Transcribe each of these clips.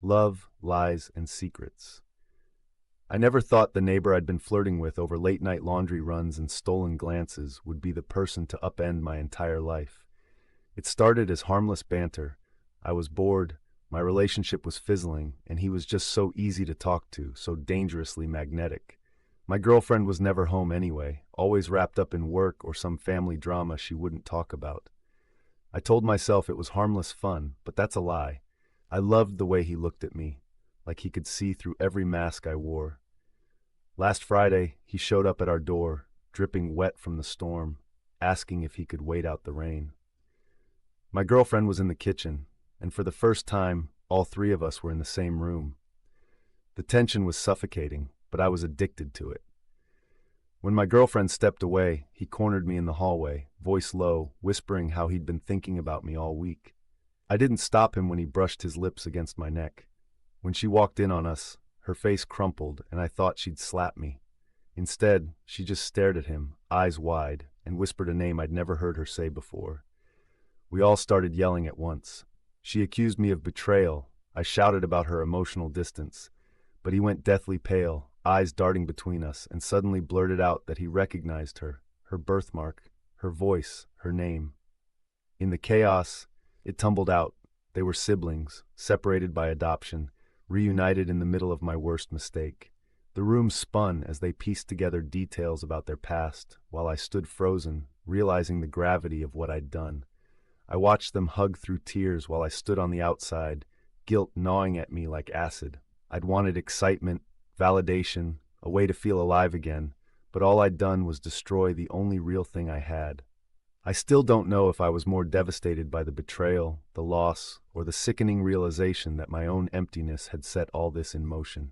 Love, lies, and secrets. I never thought the neighbor I'd been flirting with over late-night laundry runs and stolen glances would be the person to upend my entire life. It started as harmless banter. I was bored, my relationship was fizzling, and he was just so easy to talk to, so dangerously magnetic. My girlfriend was never home anyway, always wrapped up in work or some family drama she wouldn't talk about. I told myself it was harmless fun, but that's a lie. I loved the way he looked at me, like he could see through every mask I wore. Last Friday, he showed up at our door, dripping wet from the storm, asking if he could wait out the rain. My girlfriend was in the kitchen, and for the first time, all three of us were in the same room. The tension was suffocating, but I was addicted to it. When my girlfriend stepped away, he cornered me in the hallway, voice low, whispering how he'd been thinking about me all week. I didn't stop him when he brushed his lips against my neck. When she walked in on us, her face crumpled, and I thought she'd slap me. Instead, she just stared at him, eyes wide, and whispered a name I'd never heard her say before. We all started yelling at once. She accused me of betrayal. I shouted about her emotional distance. But he went deathly pale, eyes darting between us, and suddenly blurted out that he recognized her, her birthmark, her voice, her name. In the chaos, it tumbled out. They were siblings, separated by adoption, reunited in the middle of my worst mistake. The room spun as they pieced together details about their past, while I stood frozen, realizing the gravity of what I'd done. I watched them hug through tears while I stood on the outside, guilt gnawing at me like acid. I'd wanted excitement, validation, a way to feel alive again, but all I'd done was destroy the only real thing I had. I still don't know if I was more devastated by the betrayal, the loss, or the sickening realization that my own emptiness had set all this in motion.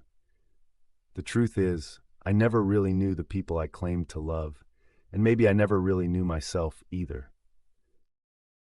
The truth is, I never really knew the people I claimed to love, and maybe I never really knew myself either.